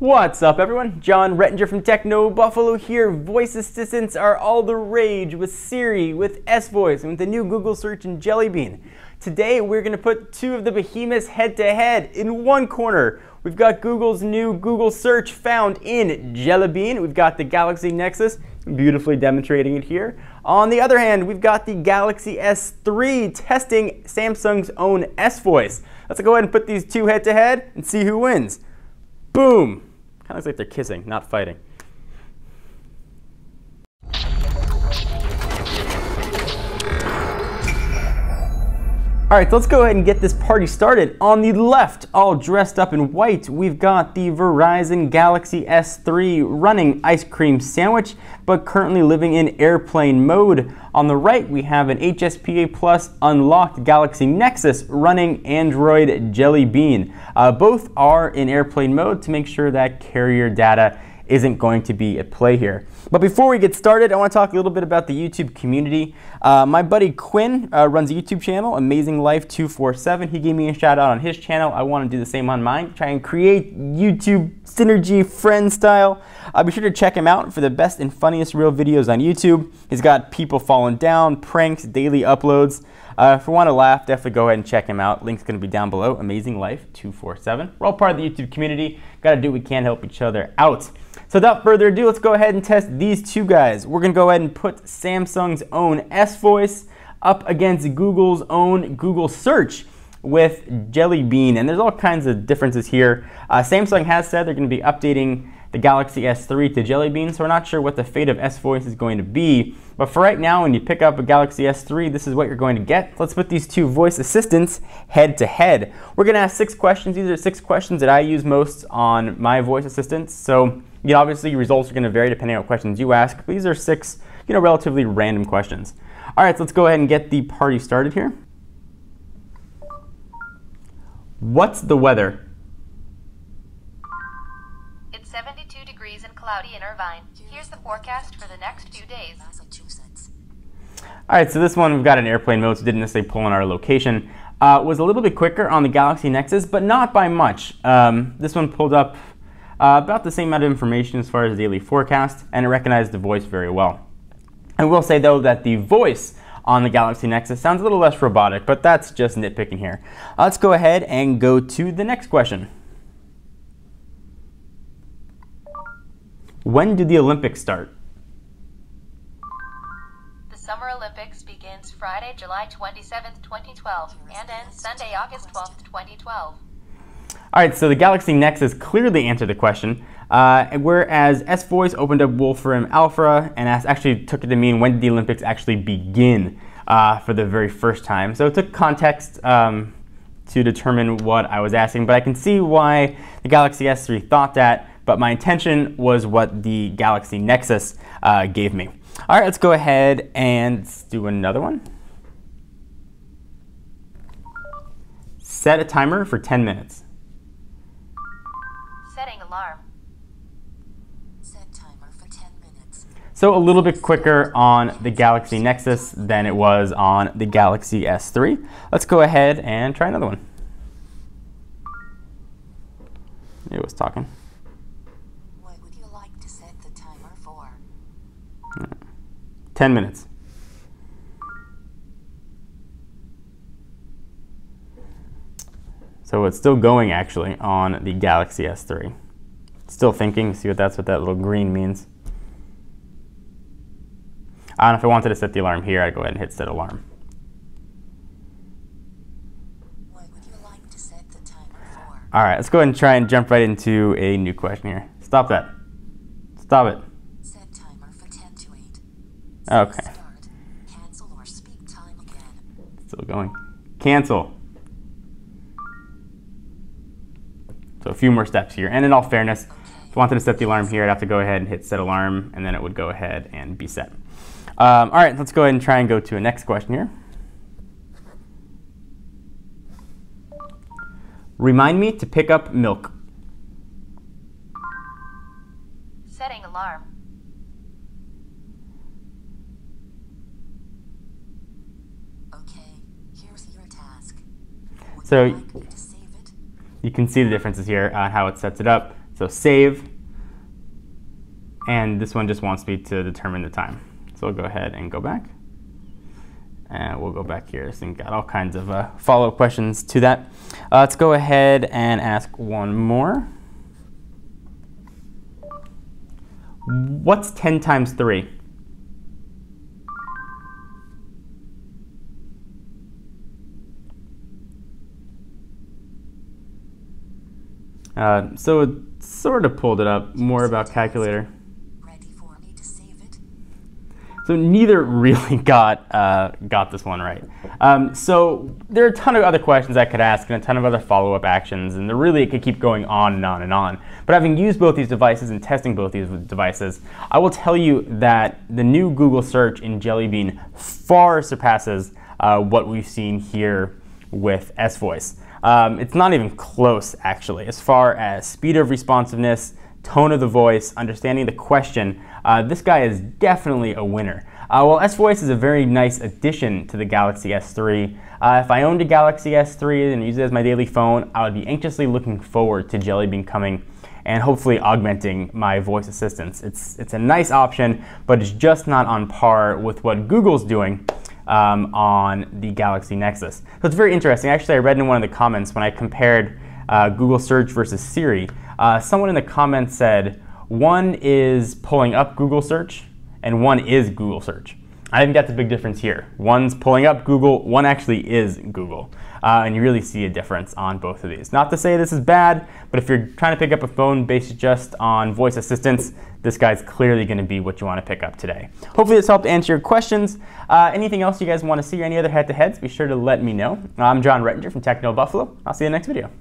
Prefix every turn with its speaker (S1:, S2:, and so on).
S1: What's up, everyone? John Rettinger from Techno Buffalo here. Voice assistants are all the rage with Siri, with S-Voice, and with the new Google search and Jelly Bean. Today, we're going to put two of the behemoths head-to-head. In one corner, we've got Google's new Google search found in Jelly Bean. We've got the Galaxy Nexus, beautifully demonstrating it here. On the other hand, we've got the Galaxy S3 testing Samsung's own S-Voice. Let's go ahead and put these two head-to-head and see who wins. Boom! Kind of looks like they're kissing, not fighting. All right, so let's go ahead and get this party started. On the left, all dressed up in white, we've got the Verizon Galaxy S3 running Ice Cream Sandwich, but currently living in airplane mode. On the right, we have an HSPA Plus unlocked Galaxy Nexus running Android Jelly Bean. Both are in airplane mode to make sure that carrier data isn't going to be at play here. But before we get started, I want to talk a little bit about the YouTube community. My buddy Quinn runs a YouTube channel, Amazing Life 247. He gave me a shout out on his channel. I want to do the same on mine. Try and create YouTube synergy friend style. Be sure to check him out for the best and funniest real videos on YouTube. He's got people falling down, pranks, daily uploads. If you want to laugh, definitely go ahead and check him out. Link's going to be down below, Amazing Life 247. We're all part of the YouTube community. Got to do what we can to help each other out. So without further ado, let's go ahead and test these two guys. We're going to go ahead and put Samsung's own S-Voice up against Google's own Google Search with Jelly Bean. And there's all kinds of differences here. Samsung has said they're going to be updating the Galaxy S3 to Jelly Bean, so we're not sure what the fate of S-Voice is going to be. But for right now, when you pick up a Galaxy S3, this is what you're going to get. Let's put these two voice assistants head to head. We're going to ask 6 questions. These are 6 questions that I use most on my voice assistants. So, obviously, results are going to vary depending on what questions you ask. But these are 6, relatively random questions. All right, so let's go ahead and get the party started here. What's the weather?
S2: 72 degrees and cloudy in Irvine. Here's the forecast for the next few days.
S1: All right, so this one we've got an airplane mode, so didn't necessarily pull in our location. Was a little bit quicker on the Galaxy Nexus, but not by much. This one pulled up about the same amount of information as far as daily forecast, and it recognized the voice very well. I will say though that the voice on the Galaxy Nexus sounds a little less robotic, but that's just nitpicking here. Let's go ahead and go to the next question. When do the Olympics start?
S2: The Summer Olympics begins Friday, July 27th, 2012, and ends Sunday, August 12th, 2012.
S1: All right, so the Galaxy Nexus clearly answered the question, whereas S-Voice opened up Wolfram Alpha and actually took it to mean when did the Olympics actually begin for the very first time. So it took context to determine what I was asking, but I can see why the Galaxy S3 thought that. But my intention was what the Galaxy Nexus gave me. All right, let's go ahead and do another one. Set a timer for 10 minutes.
S2: Setting alarm.
S3: Set timer for 10 minutes.
S1: So a little bit quicker on the Galaxy Nexus than it was on the Galaxy S3. Let's go ahead and try another one. It was talking. 10 minutes. So it's still going actually on the Galaxy S3. Still thinking, see what that little green means. I don't know if I wanted to set the alarm here, I'd go ahead and hit set alarm.
S3: What would you like to set the timer for?
S1: All right, let's go ahead and try and jump right into a new question here. Stop that. Stop it.
S3: Set timer for 10 to 8.
S1: Okay.
S3: Start, cancel or speak time again.
S1: Still going. Cancel. So a few more steps here. And in all fairness, if I wanted to set the alarm here, I'd have to go ahead and hit set alarm, and then it would go ahead and be set. All right, let's go ahead and try and go to a next question here. Remind me to pick up milk.
S2: Setting alarm.
S3: Okay, here's your task.
S1: So you can see the differences here on how it sets it up. So save, and this one just wants me to determine the time. So I'll go ahead and go back. And we'll go back here. So got all kinds of follow-up questions to that. Let's go ahead and ask one more. What's 10 times 3? So it sort of pulled it up, more about calculator.
S3: Ready for me to save it?
S1: So neither really got this one right. So there are a ton of other questions I could ask and a ton of other follow-up actions, and really it could keep going on and on and on. But having used both these devices and testing both these devices, I will tell you that the new Google search in Jelly Bean far surpasses what we've seen here with S-Voice. It's not even close, actually, as far as speed of responsiveness, tone of the voice, understanding the question. This guy is definitely a winner. While S-Voice is a very nice addition to the Galaxy S3, if I owned a Galaxy S3 and used it as my daily phone, I would be anxiously looking forward to Jelly Bean coming and hopefully augmenting my voice assistants. It's a nice option, but it's just not on par with what Google's doing on the Galaxy Nexus. So it's very interesting. Actually, I read in one of the comments when I compared Google Search versus Siri, someone in the comments said one is pulling up Google Search and one is Google Search. I think that's a big difference here. One's pulling up Google, one actually is Google. And you really see a difference on both of these. Not to say this is bad, but if you're trying to pick up a phone based just on voice assistants, this guy's clearly going to be what you want to pick up today. Hopefully this helped answer your questions. Anything else you guys want to see or any other head-to-heads, be sure to let me know. I'm John Rettinger from Techno Buffalo. I'll see you in the next video.